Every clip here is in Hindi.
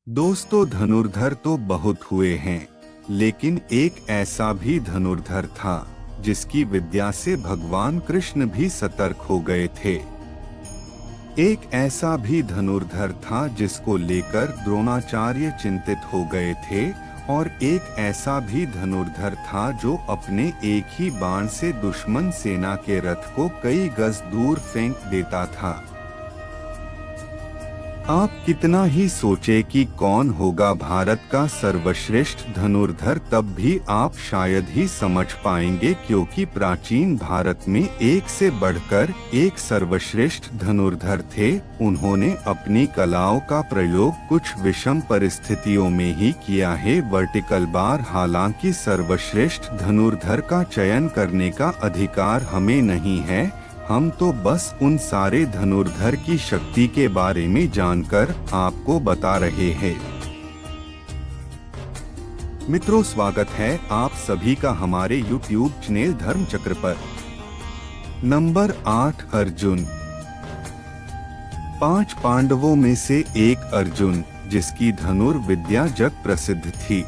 दोस्तों, धनुर्धर तो बहुत हुए हैं, लेकिन एक ऐसा भी धनुर्धर था जिसकी विद्या से भगवान कृष्ण भी सतर्क हो गए थे। एक ऐसा भी धनुर्धर था जिसको लेकर द्रोणाचार्य चिंतित हो गए थे, और एक ऐसा भी धनुर्धर था जो अपने एक ही बाण से दुश्मन सेना के रथ को कई गज दूर फेंक देता था। आप कितना ही सोचे कि कौन होगा भारत का सर्वश्रेष्ठ धनुर्धर, तब भी आप शायद ही समझ पाएंगे, क्योंकि प्राचीन भारत में एक से बढ़कर एक सर्वश्रेष्ठ धनुर्धर थे। उन्होंने अपनी कलाओं का प्रयोग कुछ विषम परिस्थितियों में ही किया है। वर्टिकल बार, हालांकि सर्वश्रेष्ठ धनुर्धर का चयन करने का अधिकार हमें नहीं है। हम तो बस उन सारे धनुर्धर की शक्ति के बारे में जानकर आपको बता रहे हैं। मित्रों, स्वागत है आप सभी का हमारे YouTube चैनल धर्म चक्र पर। नंबर 8, अर्जुन। 5 पांडवों में से एक अर्जुन, जिसकी धनुर्विद्या जग प्रसिद्ध थी।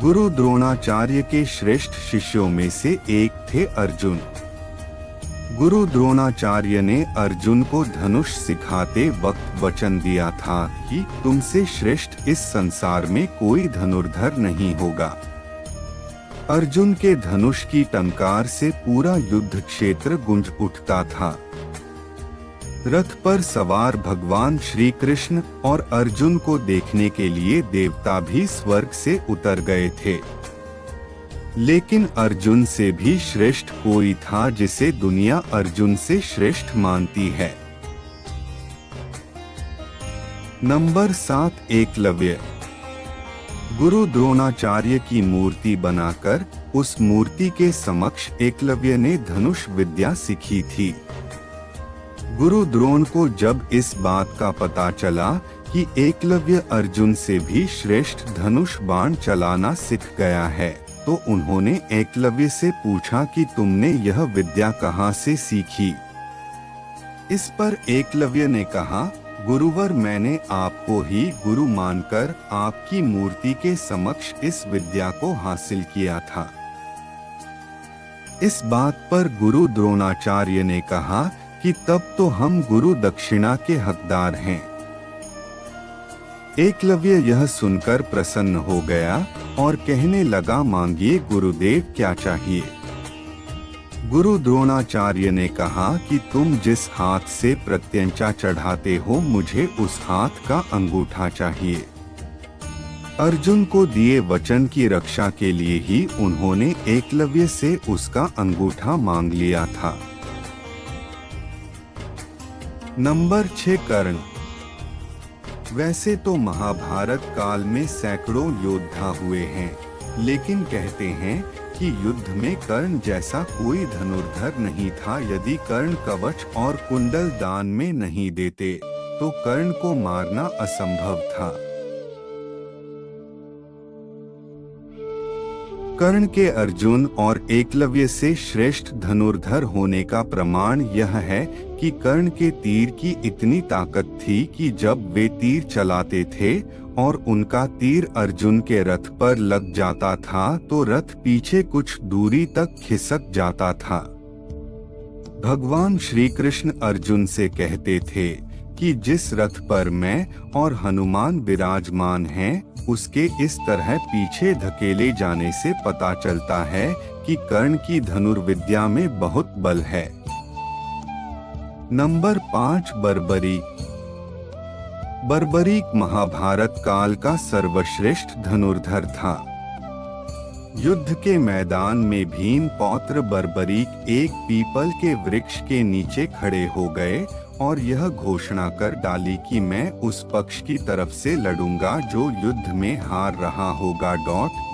गुरु द्रोणाचार्य के श्रेष्ठ शिष्यों में से एक थे अर्जुन। गुरु द्रोणाचार्य ने अर्जुन को धनुष सिखाते वक्त वचन दिया था कि तुमसे श्रेष्ठ इस संसार में कोई धनुर्धर नहीं होगा। अर्जुन के धनुष की टंकार से पूरा युद्ध क्षेत्र गूंज उठता था। रथ पर सवार भगवान श्री कृष्ण और अर्जुन को देखने के लिए देवता भी स्वर्ग से उतर गए थे। लेकिन अर्जुन से भी श्रेष्ठ कोई था जिसे दुनिया अर्जुन से श्रेष्ठ मानती है। नंबर 7, एकलव्य। गुरु द्रोणाचार्य की मूर्ति बनाकर उस मूर्ति के समक्ष एकलव्य ने धनुष विद्या सीखी थी। गुरु द्रोण को जब इस बात का पता चला कि एकलव्य अर्जुन से भी श्रेष्ठ धनुष बाण चलाना सीख गया है, तो उन्होंने एकलव्य से पूछा कि तुमने यह विद्या कहाँ से सीखी। इस पर एकलव्य ने कहा, गुरुवर, मैंने आपको ही गुरु मानकर आपकी मूर्ति के समक्ष इस विद्या को हासिल किया था। इस बात पर गुरु द्रोणाचार्य ने कहा कि तब तो हम गुरु दक्षिणा के हकदार हैं। एकलव्य यह सुनकर प्रसन्न हो गया और कहने लगा, मांगिए गुरुदेव, क्या चाहिए। गुरु द्रोणाचार्य ने कहा कि तुम जिस हाथ से प्रत्यंचा चढ़ाते हो, मुझे उस हाथ का अंगूठा चाहिए। अर्जुन को दिए वचन की रक्षा के लिए ही उन्होंने एकलव्य से उसका अंगूठा मांग लिया था। नंबर 6, कर्ण। वैसे तो महाभारत काल में सैकड़ों योद्धा हुए हैं, लेकिन कहते हैं कि युद्ध में कर्ण जैसा कोई धनुर्धर नहीं था। यदि कर्ण कवच और कुंडल दान में नहीं देते तो कर्ण को मारना असंभव था। कर्ण के अर्जुन और एकलव्य से श्रेष्ठ धनुर्धर होने का प्रमाण यह है कि कर्ण के तीर की इतनी ताकत थी कि जब वे तीर चलाते थे और उनका तीर अर्जुन के रथ पर लग जाता था तो रथ पीछे कुछ दूरी तक खिसक जाता था। भगवान श्री कृष्ण अर्जुन से कहते थे कि जिस रथ पर मैं और हनुमान विराजमान हैं, उसके इस तरह पीछे धकेले जाने से पता चलता है कि कर्ण की धनुर्विद्या में बहुत बल है। नंबर 5, बर्बरीक। बर्बरीक महाभारत काल का सर्वश्रेष्ठ धनुर्धर था। युद्ध के मैदान में भीम पौत्र बर्बरीक एक पीपल के वृक्ष के नीचे खड़े हो गए और यह घोषणा कर डाली कि मैं उस पक्ष की तरफ से लड़ूंगा जो युद्ध में हार रहा होगा।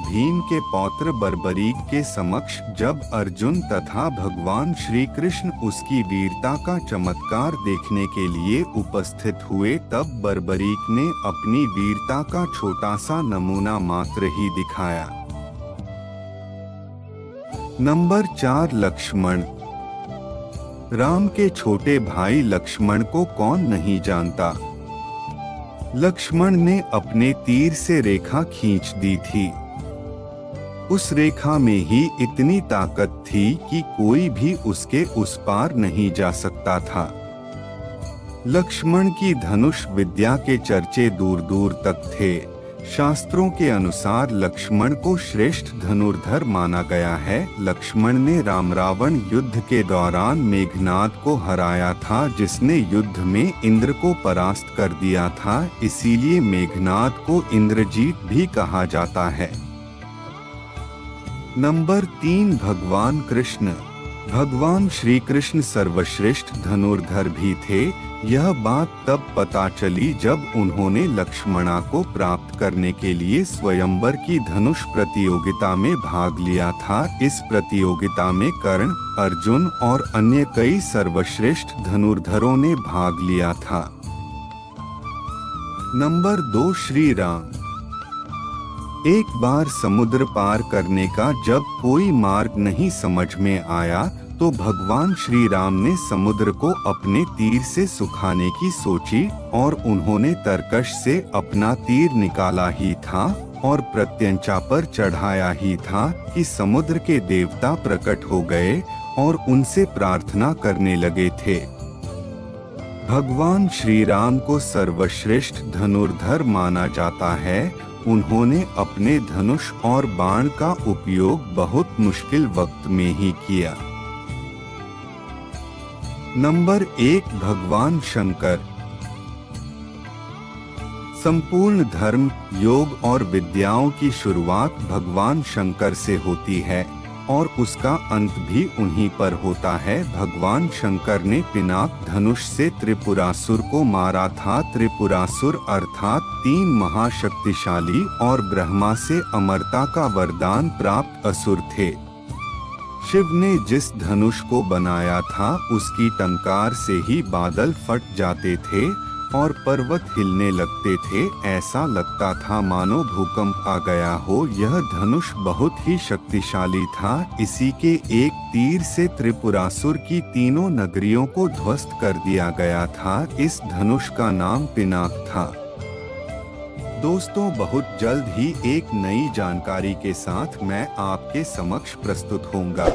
भीम के पौत्र बर्बरीक के समक्ष जब अर्जुन तथा भगवान श्री कृष्ण उसकी वीरता का चमत्कार देखने के लिए उपस्थित हुए, तब बर्बरीक ने अपनी वीरता का छोटा सा नमूना मात्र ही दिखाया। नंबर 4, लक्ष्मण। राम के छोटे भाई लक्ष्मण को कौन नहीं जानता। लक्ष्मण ने अपने तीर से रेखा खींच दी थी। उस रेखा में ही इतनी ताकत थी कि कोई भी उसके उस पार नहीं जा सकता था। लक्ष्मण की धनुष विद्या के चर्चे दूर दूर तक थे। शास्त्रों के अनुसार लक्ष्मण को श्रेष्ठ धनुर्धर माना गया है। लक्ष्मण ने राम रावण युद्ध के दौरान मेघनाद को हराया था, जिसने युद्ध में इंद्र को परास्त कर दिया था। इसीलिए मेघनाद को इंद्रजीत भी कहा जाता है। नंबर 3, भगवान कृष्ण। भगवान श्री कृष्ण सर्वश्रेष्ठ धनुर्धर भी थे। यह बात तब पता चली जब उन्होंने लक्ष्मणा को प्राप्त करने के लिए स्वयंवर की धनुष प्रतियोगिता में भाग लिया था। इस प्रतियोगिता में कर्ण, अर्जुन और अन्य कई सर्वश्रेष्ठ धनुर्धरों ने भाग लिया था। नंबर 2, श्री राम। एक बार समुद्र पार करने का जब कोई मार्ग नहीं समझ में आया तो भगवान श्री राम ने समुद्र को अपने तीर से सुखाने की सोची और उन्होंने तरकश से अपना तीर निकाला ही था और प्रत्यंचा पर चढ़ाया ही था कि समुद्र के देवता प्रकट हो गए और उनसे प्रार्थना करने लगे थे। भगवान श्री राम को सर्वश्रेष्ठ धनुर्धर माना जाता है। उन्होंने अपने धनुष और बाण का उपयोग बहुत मुश्किल वक्त में ही किया। नंबर 1, भगवान शंकर। संपूर्ण धर्म, योग और विद्याओं की शुरुआत भगवान शंकर से होती है और उसका अंत भी उन्हीं पर होता है। भगवान शंकर ने पिनाक धनुष से त्रिपुरासुर को मारा था। त्रिपुरासुर अर्थात 3 महाशक्तिशाली और ब्रह्मा से अमरता का वरदान प्राप्त असुर थे। शिव ने जिस धनुष को बनाया था उसकी टंकार से ही बादल फट जाते थे और पर्वत हिलने लगते थे। ऐसा लगता था मानो भूकंप आ गया हो। यह धनुष बहुत ही शक्तिशाली था। इसी के एक तीर से त्रिपुरासुर की 3 नगरियों को ध्वस्त कर दिया गया था। इस धनुष का नाम पिनाक था। दोस्तों, बहुत जल्द ही एक नई जानकारी के साथ मैं आपके समक्ष प्रस्तुत होऊंगा।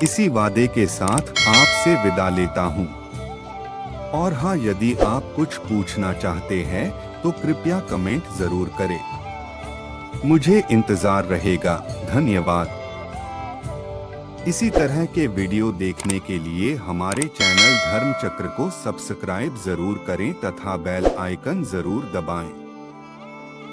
इसी वादे के साथ आपसे विदा लेता हूं। और हाँ, यदि आप कुछ पूछना चाहते हैं तो कृपया कमेंट जरूर करें। मुझे इंतजार रहेगा। धन्यवाद। इसी तरह के वीडियो देखने के लिए हमारे चैनल धर्म चक्र को सब्सक्राइब जरूर करें तथा बेल आइकन जरूर दबाएं।